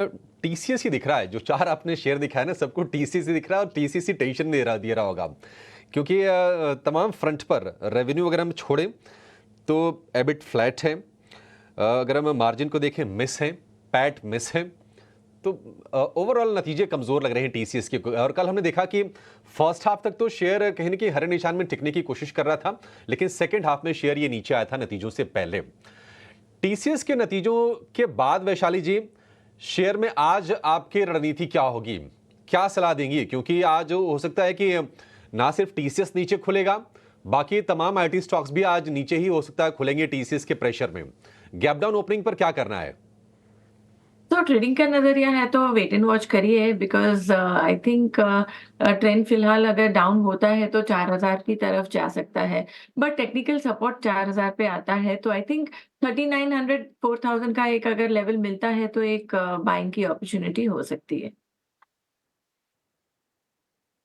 TCS ही दिख रहा है, जो 4 आपने शेयर दिखाया ना, सबको टीसीएस ही दिख रहा है और टीसीएस ही टेंशन दे रहा होगा। क्योंकि तमाम फ्रंट पर रेवेन्यू अगर हम छोड़ें तो एबिट फ्लैट है। अगर हम मार्जिन को देखें मिस है, पैट मिस है। तो ओवरऑल नतीजे कमज़ोर लग रहे हैं टीसीएस के। और कल हमने देखा कि फर्स्ट हाफ तक तो शेयर कहीं न कहीं हरे निशान में टिकने की कोशिश कर रहा था, लेकिन सेकंड हाफ में शेयर ये नीचे आया था नतीजों से पहले। टीसीएस के नतीजों के बाद वैशाली जी, शेयर में आज आपकी रणनीति क्या होगी? क्या सलाह देंगी? क्योंकि आज हो सकता है कि ना सिर्फ टीसीएस नीचे खुलेगा, बाकी तमाम आईटी स्टॉक्स भी आज नीचे ही हो सकता है खुलेंगे टीसीएस के प्रेशर में। गैप डाउन ओपनिंग पर क्या करना है? तो ट्रेडिंग का नजरिया है तो वेट एंड वॉच करिए बिकॉज आई थिंक ट्रेंड फिलहाल अगर डाउन होता है तो 4000 की तरफ जा सकता है। बट टेक्निकल सपोर्ट 4000 पे आता है तो आई थिंक 3900 4000 का एक अगर लेवल मिलता है तो एक बाइंग की अपॉर्चुनिटी हो सकती है।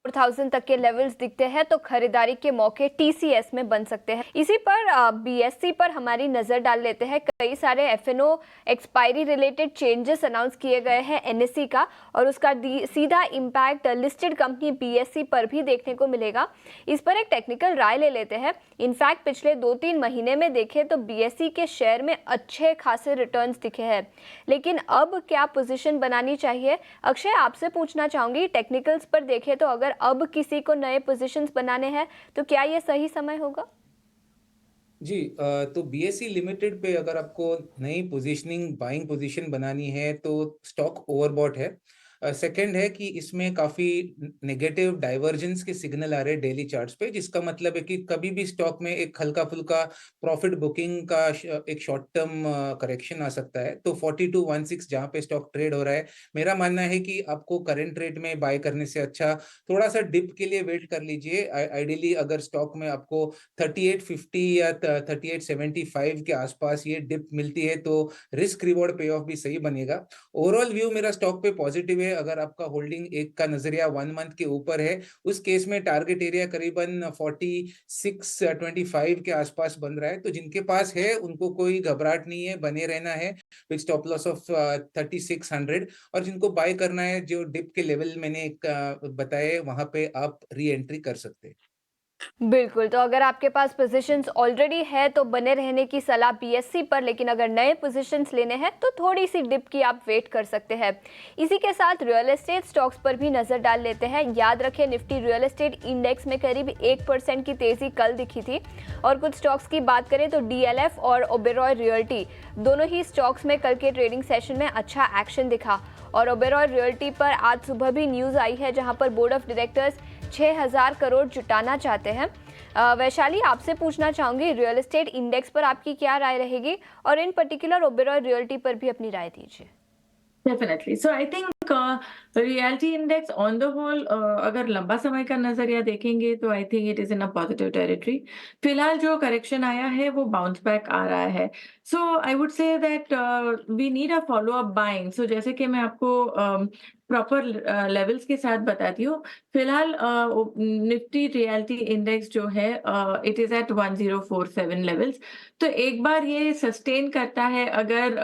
4000 तक के लेवल्स दिखते हैं तो खरीदारी के मौके टीसीएस में बन सकते हैं। इसी पर बीएससी पर हमारी नजर डाल लेते हैं। कई सारे FNO expiry related changes announce किए गए हैं एनएसई का, और उसका सीधा इम्पैक्ट लिस्टेड कंपनी बीएससी पर भी देखने को मिलेगा। इस पर एक टेक्निकल राय ले लेते हैं। इनफैक्ट पिछले 2-3 महीने में देखें तो बीएससी के शेयर में अच्छे खासे रिटर्न्स दिखे हैं, लेकिन अब क्या पोजीशन बनानी चाहिए? अक्षय, आपसे पूछना चाहूंगी, टेक्निकल्स पर देखें तो अगर अब किसी को नए पोजीशंस बनाने हैं तो क्या ये सही समय होगा? जी, तो बीएसई लिमिटेड पे अगर आपको नई पोजीशनिंग बाइंग पोजीशन बनानी है तो स्टॉक ओवरबॉट है। सेकंड है कि इसमें काफी नेगेटिव डाइवर्जेंस के सिग्नल आ रहे हैं डेली चार्ट्स पे, जिसका मतलब है कि कभी भी स्टॉक में एक हल्का फुल्का प्रॉफिट बुकिंग का एक शॉर्ट टर्म करेक्शन आ सकता है। तो 4216 जहाँ पे स्टॉक ट्रेड हो रहा है, मेरा मानना है कि आपको करंट रेट में बाय करने से अच्छा थोड़ा सा डिप के लिए वेट कर लीजिए। आइडियली अगर स्टॉक में आपको 3850 या 3875 के आसपास ये डिप मिलती है तो रिस्क रिवॉर्ड पे ऑफ भी सही बनेगा। ओवरऑल व्यू मेरा स्टॉक पे पॉजिटिव है। अगर आपका होल्डिंग एक का नजरिया 1 मंथ के ऊपर है, उस केस में टारगेट एरिया करीबन 4625 के आसपास बन रहा है। तो जिनके पास है उनको कोई घबराहट नहीं है, बने रहना है विद स्टॉप लॉस ऑफ 3600। और जिनको बाय करना है, जो डिप के लेवल मैंने एक बताए, वहां पे आप री एंट्री कर सकते हैं। बिल्कुल, तो अगर आपके पास पोजीशंस ऑलरेडी है तो बने रहने की सलाह बीएससी पर, लेकिन अगर नए पोजीशंस लेने हैं तो थोड़ी सी डिप की आप वेट कर सकते हैं। इसी के साथ रियल एस्टेट स्टॉक्स पर भी नजर डाल लेते हैं। याद रखें, निफ्टी रियल एस्टेट इंडेक्स में करीब 1% की तेजी कल दिखी थी। और कुछ स्टॉक्स की बात करें तो डीएलएफ और ओबेरॉय रियल्टी दोनों ही स्टॉक्स में कल के ट्रेडिंग सेशन में अच्छा एक्शन दिखा। और ओबेरॉय रियल्टी पर आज सुबह भी न्यूज आई है, जहां पर बोर्ड ऑफ डायरेक्टर्स 6000 करोड़ जुटाना चाहते हैं। वैशाली, आपसे पूछना चाहूंगी, रियल एस्टेट इंडेक्स पर आपकी क्या राय रहेगी, और इन पर्टिकुलर ओबेरॉय रियल्टी पर भी अपनी राय दीजिए। Definitely, so I think realty index on the whole अगर लंबा समय का नजरिया देखेंगे तो I think it is in a positive territory. फिलहाल जो करेक्शन आया है वो बाउंस बैक आ रहा है। So I would say that we need a follow up buying. So जैसे कि मैं आपको प्रॉपर लेवल्स के साथ बताती हूँ। फिलहाल निफ्टी रियलिटी इंडेक्स जो है इट इज एट 1047 लेवल्स। तो एक बार ये सस्टेन करता है अगर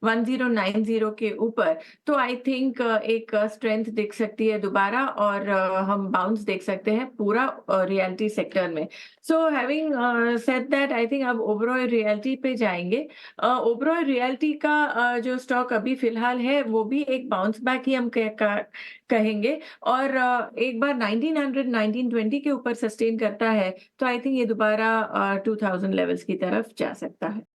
1090 के ऊपर, तो आई थिंक एक स्ट्रेंथ दिख सकती है दोबारा, और हम बाउंस देख सकते हैं पूरा रियलिटी सेक्टर में। So having said that, I think अब ओबेरॉय रियलिटी पे जाएंगे। ओबेरॉय रियलिटी का जो स्टॉक अभी फिलहाल है वो भी एक बाउंस बैक ही हम कहेंगे। और एक बार 1900 1920 के ऊपर सस्टेन करता है तो आई थिंक ये दोबारा 2000 लेवल्स की तरफ जा सकता है।